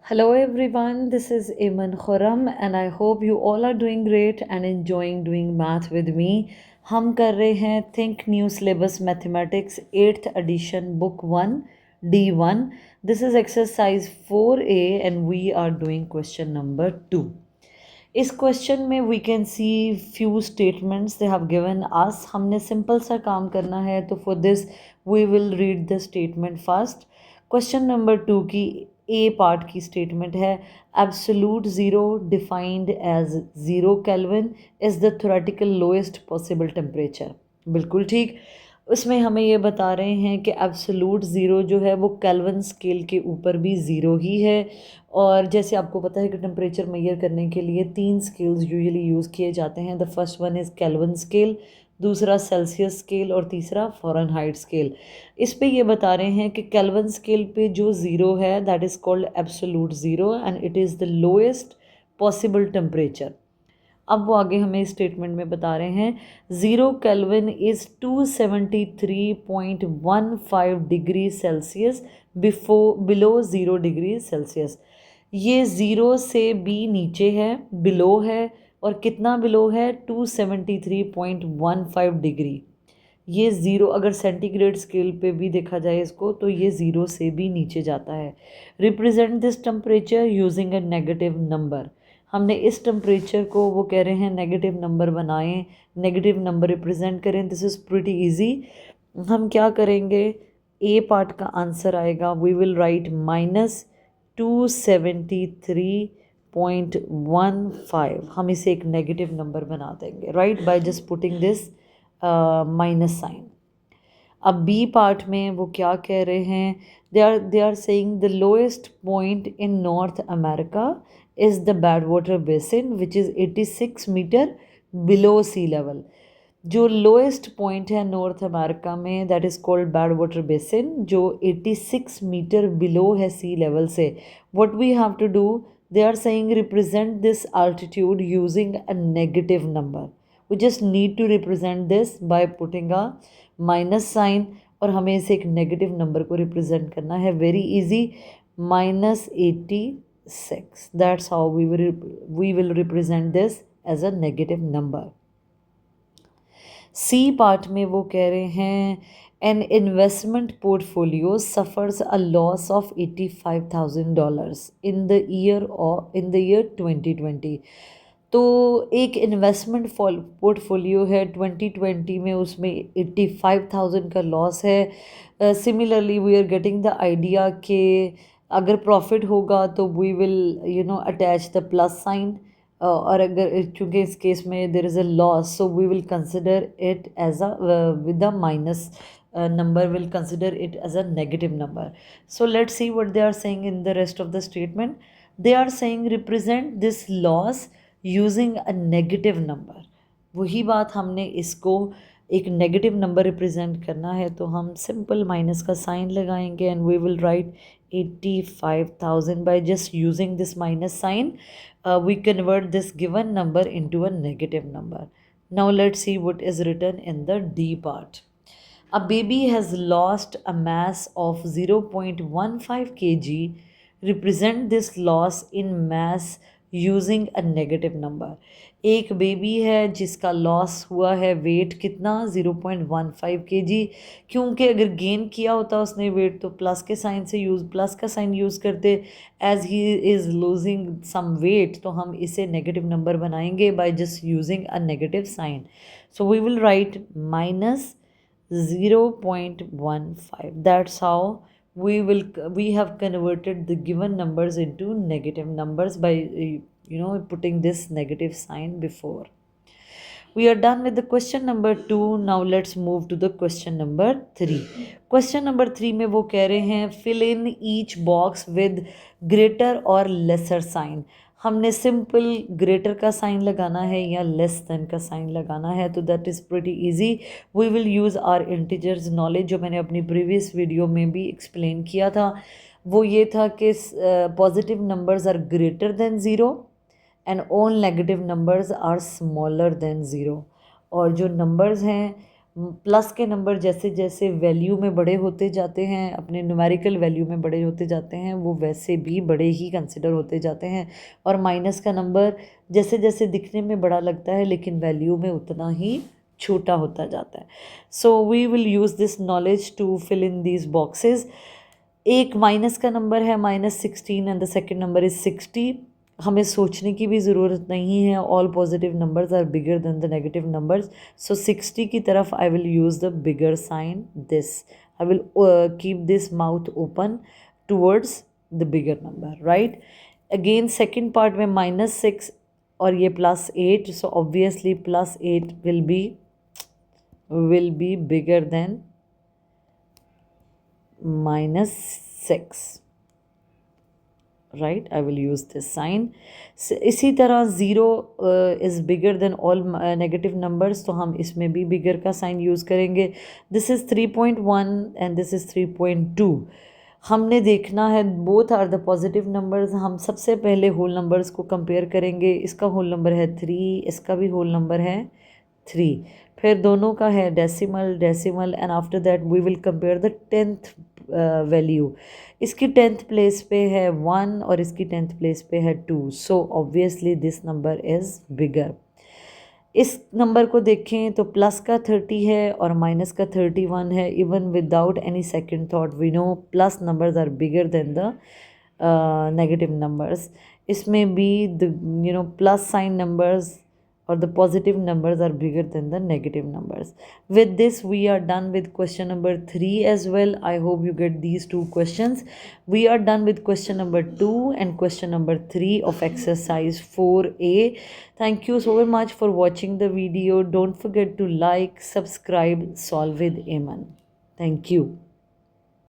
Hello everyone, this is Iman Khurram and I hope you all are doing great and enjoying doing math with me. हम कर रहे हैं Think New Syllabus Mathematics 8th edition book 1 D1. This is exercise 4A and we are doing question number 2. इस question में we can see few statements they have given us. हमने simple सा काम करना है तो for this we will read the statement first. Question number 2 की A part की स्टेटमेंट है absolute zero defined as zero kelvin is the theoretical lowest possible temperature. बिल्कुल ठीक. उसमें हमें ये बता रहे हैं कि एब्सोल्यूट ज़ीरो जो है वो केल्विन स्केल के ऊपर भी ज़ीरो ही है. और जैसे आपको पता है कि टेम्परेचर मेजर करने के लिए 3 स्केल्स यूजुअली यूज़ किए जाते हैं. The first one is kelvin scale, दूसरा सेल्सियस स्केल और तीसरा फ़ारेनहाइट स्केल. इस पे ये बता रहे हैं कि केल्विन स्केल पे जो ज़ीरो है that is called absolute zero and it is the lowest possible temperature. अब वो आगे हमें स्टेटमेंट में बता रहे हैं zero kelvin is 273.15 degree Celsius below zero degree Celsius. ये ज़ीरो से भी नीचे है, बिलो है. और कितना बिलो है? 273.15 डिग्री. ये ज़ीरो अगर सेंटीग्रेड स्केल पे भी देखा जाए इसको तो ये ज़ीरो से भी नीचे जाता है. Represent this temperature using a negative number. हमने इस टेम्परेचर को वो कह रहे हैं नेगेटिव नंबर बनाएं, नेगेटिव नंबर रिप्रेजेंट करें. This is pretty easy. हम क्या करेंगे? ए पार्ट का आंसर आएगा वी विल राइट -273.15. हम इसे एक नेगेटिव नंबर बना देंगे right by just putting this minus sign. अब बी पार्ट में वो क्या कह रहे हैं? They are saying the lowest point in North America is the Badwater basin which is 86 metre below sea level. जो लोएस्ट पॉइंट है North America में that is called Badwater basin जो 86 मीटर बिलो है sea level से. What we have to do? They are saying represent this altitude using a negative number. we just need to represent this by putting a minus sign और हमें इसे एक negative number को represent करना है. Very easy. -86. That's how we will represent this as a negative number. C part में वो कह रहे हैं an investment portfolio suffers a loss of $85,000 in the year 2020. तो एक इन्वेस्टमेंट पोर्टफोलियो है 2020 में, उसमें 85,000 का लॉस है. Similarly we are getting the idea कि अगर प्रॉफिट होगा तो we will attach the plus sign. और अगर चूँकि इस केस में there is a loss so we will consider it as a with the minus number will consider it as a negative number. So let's see what they are saying in the rest of the statement. They are saying represent this loss using a negative number. वही बात हमने इसको एक negative number represent करना है तो हम simple minus का साइन लगाएंगे and we will write 85,000 by just using this minus sign. We convert this given number into a negative number. Now let's see what is written in the D part. A baby has lost a mass of 0.15 kg. Represent this loss in mass using a negative number. एक baby है जिसका loss हुआ है wait कितना 0.15 kg. क्योंकि अगर gain किया होता उसने वेट तो प्लस का साइन यूज़ करते. As he is losing some weight तो हम इसे नेगेटिव नंबर बनाएंगे by just using a negative sign. So we will write -0.15. That's how we have converted the given numbers into negative numbers by putting this negative sign before. We are done with the question number 2. Now let's move to the question number 3. Question number 3 में वो कह रहे हैं fill in each box with greater or lesser sign. हमने simple greater का sign लगाना है या लेस देन का साइन लगाना है तो that is pretty easy. We will use our integers knowledge जो मैंने अपनी प्रीवियस वीडियो में भी एक्सप्लेन किया था. वो ये था कि positive numbers are greater than zero and all negative numbers are smaller than zero. और जो नंबर्स हैं प्लस के नंबर जैसे जैसे वैल्यू में बड़े होते जाते हैं, अपने न्यूमेरिकल वैल्यू में बड़े होते जाते हैं, वो वैसे भी बड़े ही कंसिडर होते जाते हैं। और माइनस का नंबर जैसे जैसे दिखने में बड़ा लगता है लेकिन वैल्यू में उतना ही छोटा होता जाता है। So we will use this knowledge to fill in these boxes. एक माइनस का नंबर है -16 and the second number is 60। हमें सोचने की भी ज़रूरत नहीं है, all positive numbers are bigger than the negative numbers. So 60 की तरफ I will use the bigger sign this, I will keep this mouth open towards the bigger number, right. Again second part में -6 और ये +8, so obviously +8 will be bigger than -6, right? I will use this sign. इसी तरह 0 is bigger than all negative numbers, तो हम इसमें भी bigger का sign यूज़ करेंगे. This is 3.1 and this is 3.2. हमने देखना है both are the positive numbers. हम सबसे पहले होल नंबर्स को कंपेयर करेंगे। इसका होल नंबर है 3, इसका भी होल नंबर है 3, फिर दोनों का है decimal decimal, and after that we will compare the 10th value. इसकी 10th प्लेस पे है 1 और इसकी 10th प्लेस पे है 2, so obviously this number is bigger. इस नंबर को देखें तो प्लस का 30 है और माइनस का 31 है। Even without any second thought we know plus numbers are bigger than the negative numbers. इसमें भी the plus sign numbers or the positive numbers are bigger than the negative numbers. With this we are done with question number 3 as well. I hope you get these two questions. We are done with question number 2 and question number 3 of exercise 4a. Thank you so much for watching the video. Don't forget to like, subscribe, solve with Aman. Thank you.